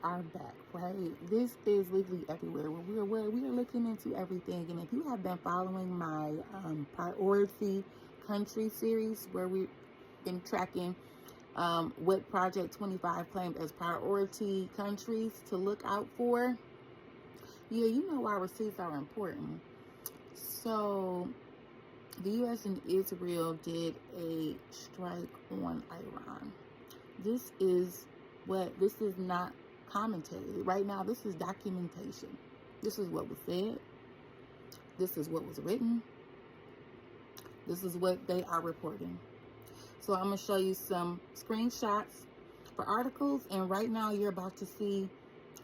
are back, right? This is Legally Everywhere, where we are looking into everything. And if you have been following my priority country series, where we've been tracking what Project 25 claimed as priority countries to look out for, yeah, you know why receipts are important. So the U.S. and Israel did a strike on Iran. This is not commentary. Right now, this is documentation. This is what was said. This is what was written. This is what they are reporting. So I'm going to show you some screenshots for articles. And right now, you're about to see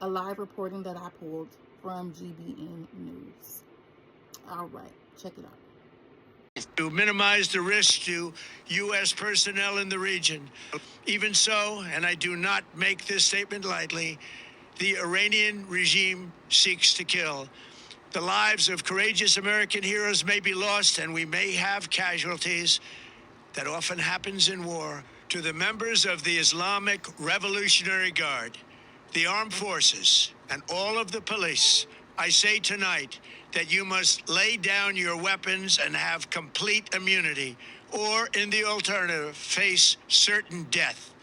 a live reporting that I pulled from GBN News. All right, check it out. To minimize the risk to U.S. personnel in the region. Even so, and I do not make this statement lightly, the Iranian regime seeks to kill. The lives of courageous American heroes may be lost, and we may have casualties. That often happens in war. To the members of the Islamic Revolutionary Guard, the armed forces, and all of the police, I say tonight that you must lay down your weapons and have complete immunity, or in the alternative, face certain death.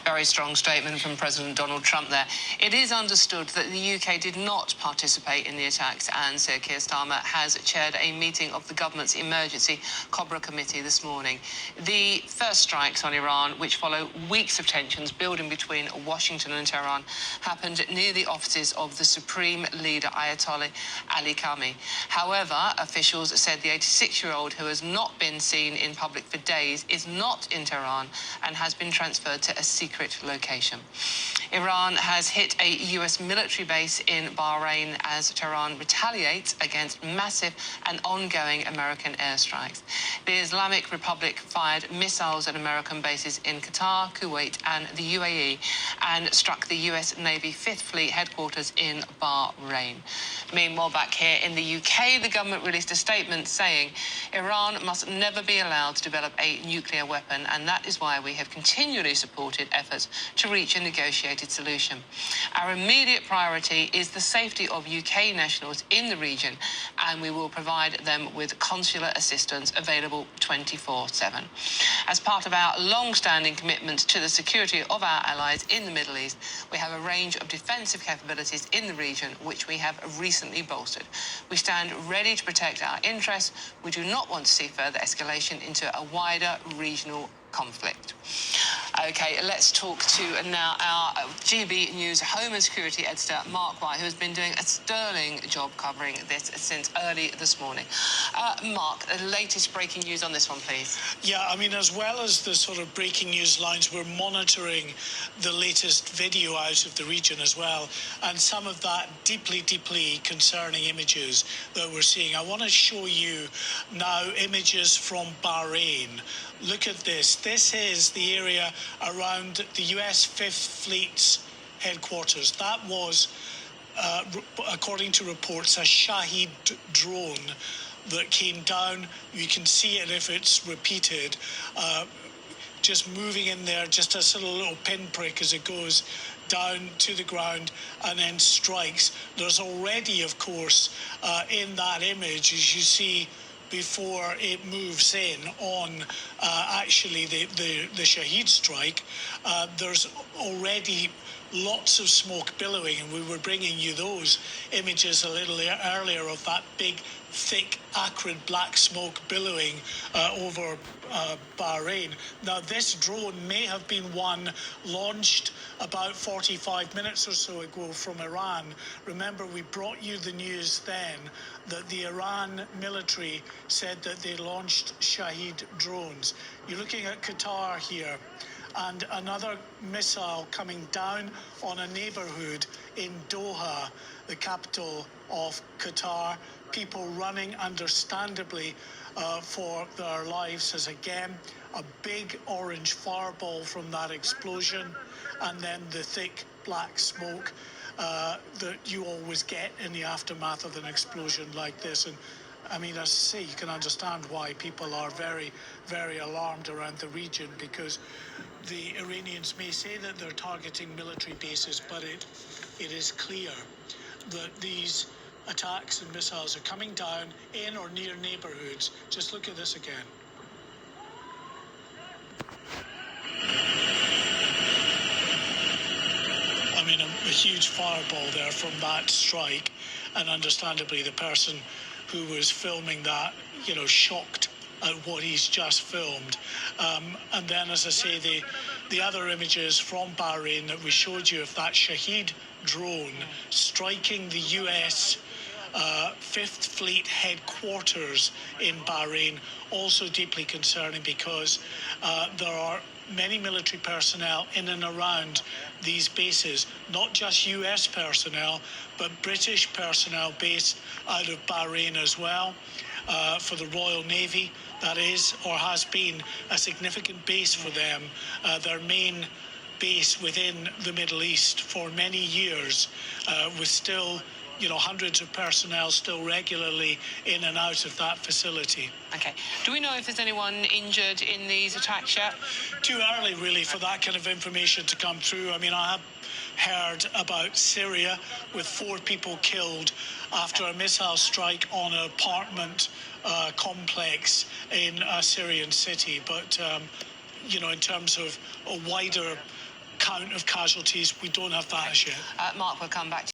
Very strong statement from President Donald Trump there. It is understood that the UK did not participate in the attacks, and Sir Keir Starmer has chaired a meeting of the government's emergency Cobra committee this morning. The first strikes on Iran, which follow weeks of tensions building between Washington and Tehran, happened near the offices of the Supreme Leader Ayatollah Ali Khamenei. However, officials said the 86-year-old, who has not been seen in public for days, is not in Tehran and has been transferred to a secret location. Iran has hit a U.S. military base in Bahrain as Tehran retaliates against massive and ongoing American airstrikes. The Islamic Republic fired missiles at American bases in Qatar, Kuwait, and the UAE, and struck the U.S. Navy 5th Fleet headquarters in Bahrain. Meanwhile, back here in the UK, the government released a statement saying Iran must never be allowed to develop a nuclear weapon, and that is why we have continually supported efforts to reach a negotiated solution. Our immediate priority is the safety of UK nationals in the region, and we will provide them with consular assistance available 24/7. As part of our long-standing commitment to the security of our allies in the Middle East, we have a range of defensive capabilities in the region which we have recently bolstered. We stand ready to protect our interests. We do not want to see further escalation into a wider regional conflict. Okay, let's talk to now our GB News Home and Security editor, Mark White, who has been doing a sterling job covering this since early this morning. Mark, the latest breaking news on this one, please. Yeah, I mean, as well as the sort of breaking news lines, we're monitoring the latest video out of the region as well, and some of that deeply, deeply concerning images that we're seeing. I want to show you now images from Bahrain. Look at this. This is the area around the US 5th Fleet's headquarters. That was, according to reports, a Shahid drone that came down. You can see it if it's repeated, just moving in there, just a sort of little pinprick as it goes down to the ground and then strikes. There's already, of course, in that image, as you see, before it moves in on actually the Shahid strike, there's already lots of smoke billowing, and we were bringing you those images a little earlier of that big, thick, acrid black smoke billowing over Bahrain. Now, this drone may have been one launched about 45 minutes or so ago from Iran. Remember, we brought you the news then that the Iran military said that they launched Shahid drones. You're looking at Qatar here, and another missile coming down on a neighborhood in Doha, the capital of Qatar. People running, understandably, for their lives, as again a big orange fireball from that explosion, and then the thick black smoke that you always get in the aftermath of an explosion like this. And I mean, as I say, you can understand why people are very, very alarmed around the region, because the Iranians may say that they're targeting military bases, but it is clear that these attacks and missiles are coming down in or near neighborhoods. Just look at this again. I mean, a huge fireball there from that strike, and understandably the person who was filming that, you know, shocked at what he's just filmed. And then, as I say, the other images from Bahrain that we showed you of that Shahed drone striking the US Fifth Fleet headquarters in Bahrain, also deeply concerning, because there are many military personnel in and around these bases, not just US personnel, but British personnel based out of Bahrain as well, for the Royal Navy. That is, or has been, a significant base for them, their main base within the Middle East for many years, with still, you know, hundreds of personnel still regularly in and out of that facility. Okay. Do we know if there's anyone injured in these attacks yet? Too early, really, for that kind of information to come through. I mean, I have heard about Syria with 4 people killed after a missile strike on an apartment complex in a Syrian city. But, you know, in terms of a wider count of casualties, we don't have that as yet. Mark, we'll come back to